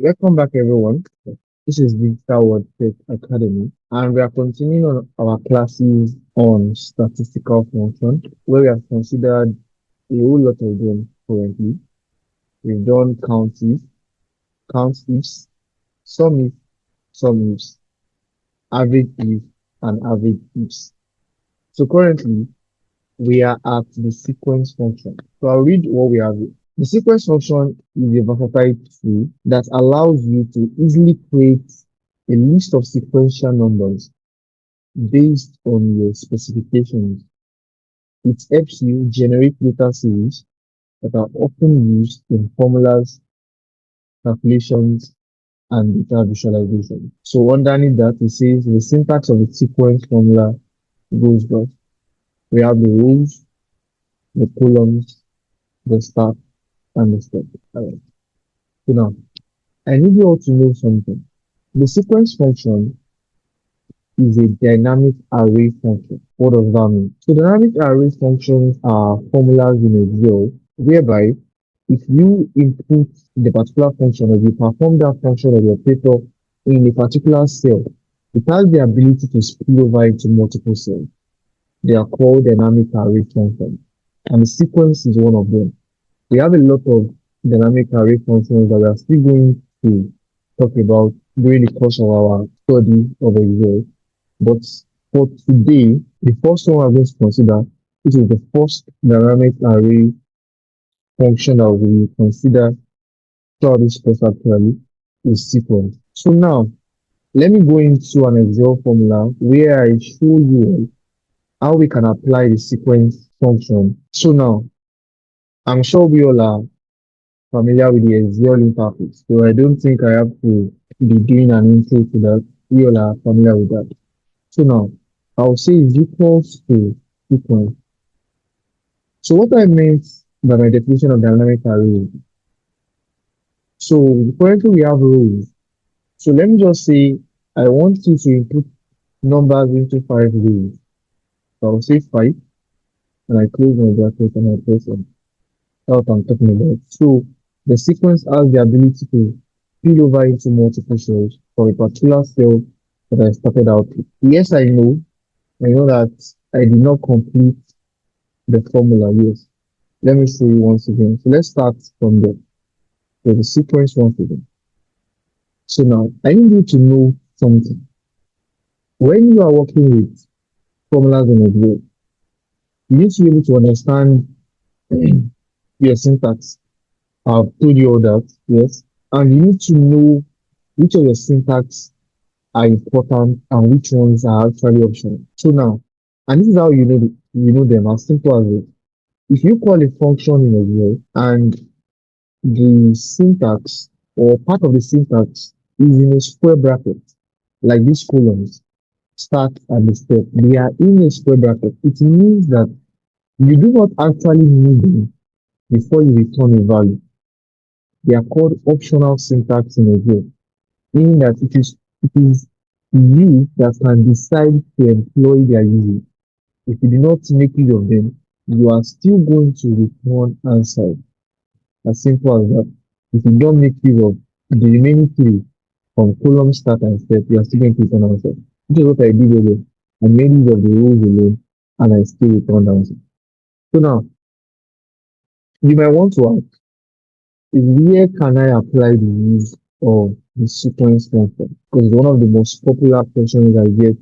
Welcome back, everyone. This is Digital World Tech Academy, and we are continuing on our classes on statistical function, where we have considered a whole lot of them currently. We've done count ifs, sum ifs, average if, and average ifs. So currently, we are at the sequence function. So I'll read what we have here. The sequence function is a versatile tool that allows you to easily create a list of sequential numbers based on your specifications. It helps you generate data series that are often used in formulas, calculations, and data visualization. So underneath that, it says the syntax of the sequence formula goes thus. We have the rows, the columns, the start, and the step. Alright. So now, I need you all to know something. The sequence function is a dynamic array function. What does that mean? So dynamic array functions are formulas in Excel whereby if you input the particular function or you perform that function of your paper in a particular cell, it has the ability to spill over into multiple cells. They are called dynamic array functions, and the sequence is one of them. We have a lot of dynamic array functions that we are still going to talk about during the course of our study of Excel. But for today, the first one we're going to consider, which is the first dynamic array function that we consider throughout this course actually, is sequence. So now, let me go into an Excel formula where I show you how we can apply the sequence function. So now, I'm sure we all are familiar with the Excel interface, so I don't think I have to be doing an intro to that. We all are familiar with that. So now, I'll say is equals to sequence. So what I meant by my definition of dynamic array, so currently we have rows. So let me just say I want you to input numbers into 5 rows. So I'll say 5 and I close my bracket and I press on. That's what I'm talking about. So the sequence has the ability to spill over into multiple cells for a particular cell that I started out with. Yes, I know that I did not complete the formula. Yes. Let me show you once again. So let's start from there. So the sequence once again. So now I need you to know something. When you are working with formulas in Excel, you need to be able to understand your syntax. I've told you all that, yes. And you need to know which of your syntax are important and which ones are actually optional. So now, and this is how you know them as simple as it. If you call a function in Excel and the syntax or part of the syntax is in a square bracket, like these columns, start and the step, they are in a square bracket. It means that you do not actually need them before you return a value. They are called optional syntax in Excel, meaning that it is you that can decide to employ their usage. If you do not make use of them, you are still going to return answer. As simple as that. If you don't make use of the remaining three from column, start, and step, you are still going to return answer. This is what I did earlier. I made use of the rules alone and I still returned answer. So now, you might want to ask, where can I apply the use of the sequence function? Because it's one of the most popular questions I get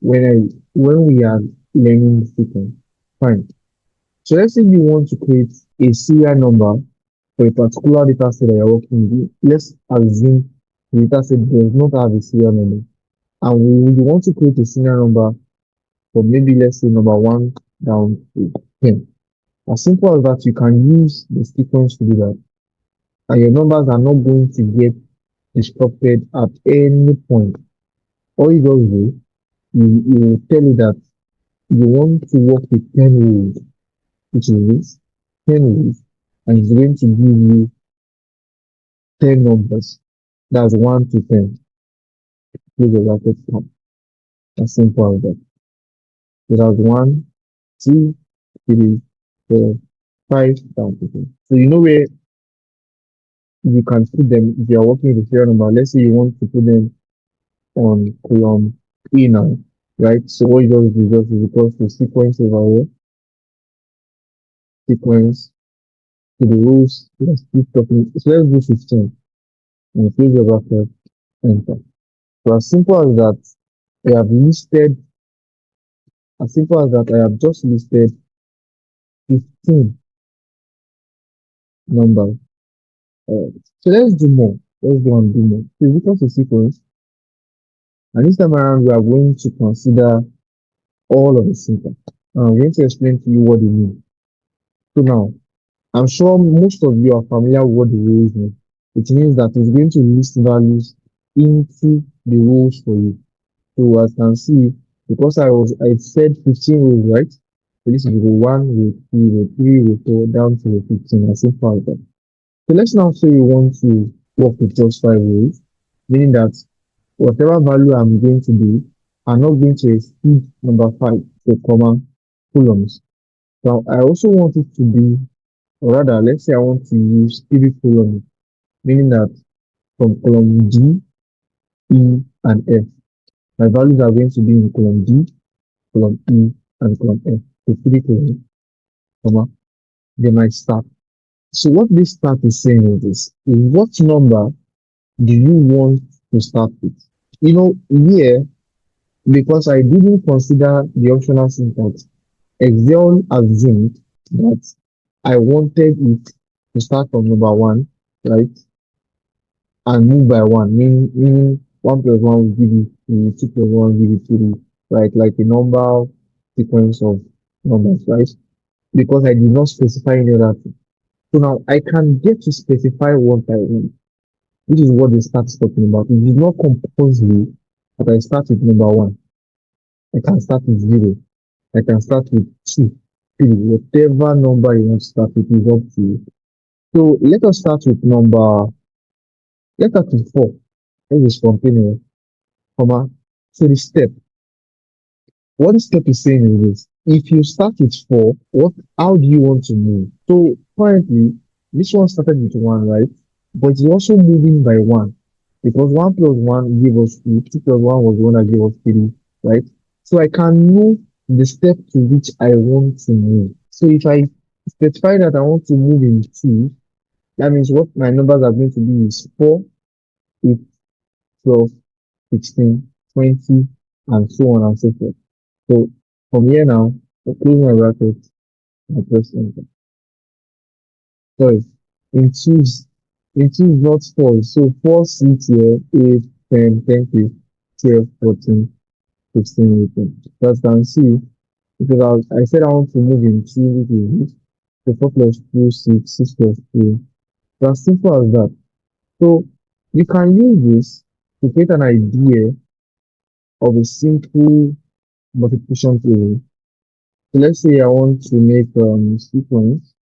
when we are learning the sequence. Fine. So let's say you want to create a serial number for a particular data set that you're working with. Let's assume the data set does not have a serial number. And we want to create a serial number for maybe let's say number 1 down to 10. As simple as that, you can use the sequence to do that. And your numbers are not going to get disrupted at any point. All you just do, you will tell you that you want to work with 10 rules, which is this, 10 rules, and it's going to give you 10 numbers. That's 1 to 10. Close the bracket count. As simple as that. So that's 1, 2, 3, 4, 5 down to 10. So you know where you can put them if you are working with a serial number. Let's say you want to put them on column E now, right? So what you just do just is equals to sequence over here, sequence to the rows. Let's keep talking. So let's do 15 and close your bracket, enter. So as simple as that, I have listed, as simple as that, I have just listed 15 numbers. So let's do more. Let's go and do more. So it's equals to sequence. And this time around, we are going to consider all of the syntax. I'm going to explain to you what they mean. So now, I'm sure most of you are familiar with what the rows mean. It means that it's going to list values into the rows for you. So as you can see, because I said 15 rows, right? So this is row 1, row 2, row 3, row 4, down to row 15, as simple as that. So let's now say you want to work with just 5 rows, meaning that whatever value I'm going to do, I'm not going to exceed number 5, so comma, columns. Now I also want it to be, or rather, let's say I want to use 3 columns, meaning that from column D, E, and F, my values are going to be in column D, column E, and column F. So 3 columns, comma, then I start. So what this start is saying is this: what number do you want to start with? Here, because I didn't consider the optional syntax, Excel assumed that I wanted it to start from number 1, right, and move by 1, meaning 1 plus 1 will give you 2, 2 plus 1 will give you 3, right, like a number sequence of numbers, right, because I did not specify any other thing. So now I can get to specify what I want, which is what the start is talking about. It is not compulsory that I start with number 1. I can start with 0. I can start with 2, 3, whatever number you want to start with is up to you. So let us start with let's start with 4. Let's just continue, comma. So the step, what the step is saying is this: if you start with 4, how do you want to move? So currently, this one started with 1, right? But it's also moving by 1, because 1 plus 1 gave us 2, 2 plus 1 was the one that gave us 3, right? So I can move the step to which I want to move. So if I specify that I want to move in 2, that means what my numbers are going to be is 4, 8, 12, 16, 20, and so on and so forth. So from here now, I close my bracket and I press enter. Sorry, in twos, not four. So 4 sits here, 8, 10, 20, 12, 14, 16, 18. As you can see, because I said I want to move in two, which is this. So 4 plus 2, 6, 6 plus 2. So as simple as that. So you can use this to create an idea of a simple multiplication table. So let's say I want to make sequence,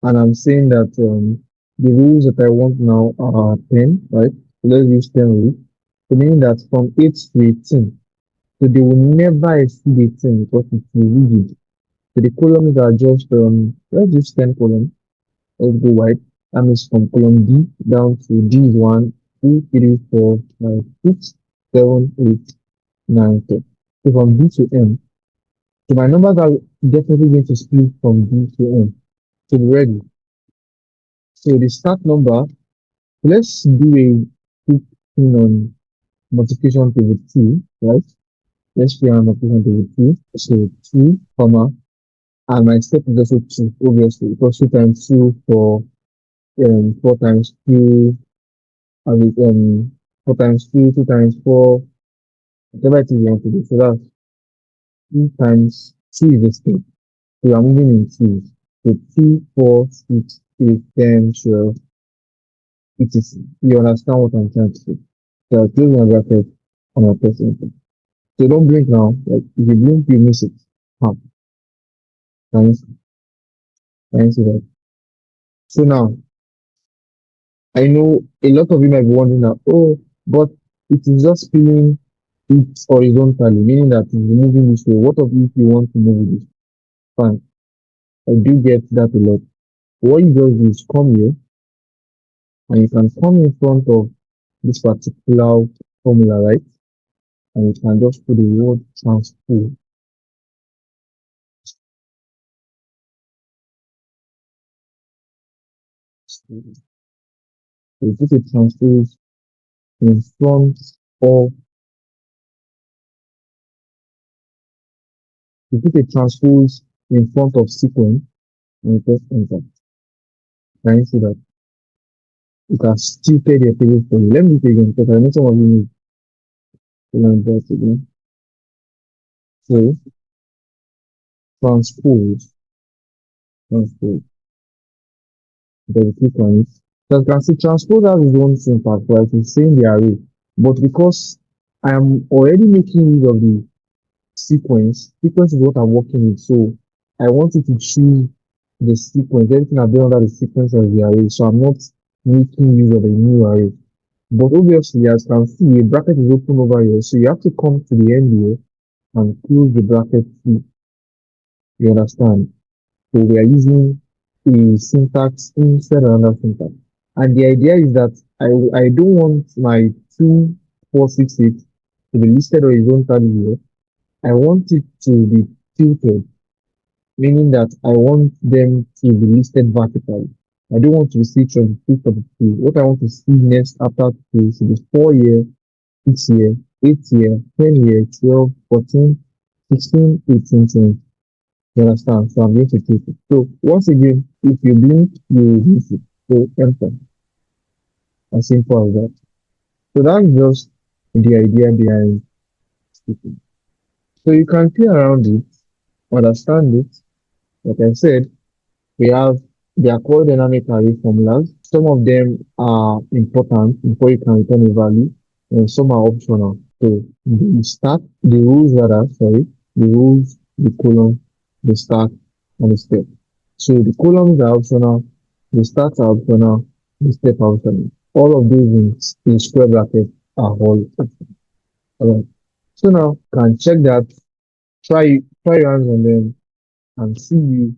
and I'm saying that the rules that I want now are 10, right? So let's use 10 rules. So meaning that from 8 to 18, so they will never exceed 18 because it's rigid. So the columns are just, let's use 10 columns. Let's go wide. That means from column D down to D is 1, 2, 3, 4, 5, 6, 7, 8, 9, 10. So from D to M. So my numbers are definitely going to split from D to M. So be ready. So the start number, let's do a quick thing on multiplication table 2, right? Let's create a multiplication table 2. So 2, comma, and my step is also 2, obviously, because 2 times 2 for 4 times 2, and with 4 times 2, 2 times 4, whatever it is you want to do. So that's 2 times 2 is the step. So I'm moving in 2. So 2, 4, 6, 8, 10, 12, etc. You understand what I'm trying to say? So I'll close my bracket and I'll press enter. So don't blink now. Like if you blink, you miss it. Huh. Can you, can you see that? So now I know a lot of you might be wondering that, oh, but it is just spinning it horizontally, meaning that it's moving this way. What of if you want to move this? Fine. I do get that a lot. What you just do is come here, and you can come in front of this particular formula, right? And you can just put the word transpose. So you put a transpose in front of you put a transpose in front of sequence and you press enter. Can you see that? It has tilted your table for you. Let me do it again because I know some of you need to learn that again. So transpose, transpose. Then click on it. So you can see transpose has its own syntax, right? It's saying the array. But because I am already making use of the sequence is what I'm working with. So I want you to choose the sequence, everything I've done under the sequence of the array. So I'm not making use of a new array. But obviously, as you can see, a bracket is open over here. So you have to come to the end here and close the bracket too. You understand? So we are using a syntax instead of another syntax. And the idea is that I don't want my 2468 to be listed on its own table here. I want it to be tilted, meaning that I want them to be listed vertically. I don't want to see 22 for the two. What I want to see next after two should be 4 year, 6 year, 8 year, 10 year, 12, 14, 16, 18, 20. You understand? So I'm going to take it. So once again, if you blink, you will miss it. So enter. As simple as that. So that's just the idea behind speaking. So you can play around it, understand it. Like I said, we have they are called dynamic array formulas. Some of them are important before you can return a value, and some are optional. So the rules rather, sorry, the rules, the column, the start, and the step. So the columns are optional, the starts are optional, the step are optional. All of those in square bracket are all optional. Alright. So now you can check that, try your hands on them, and see you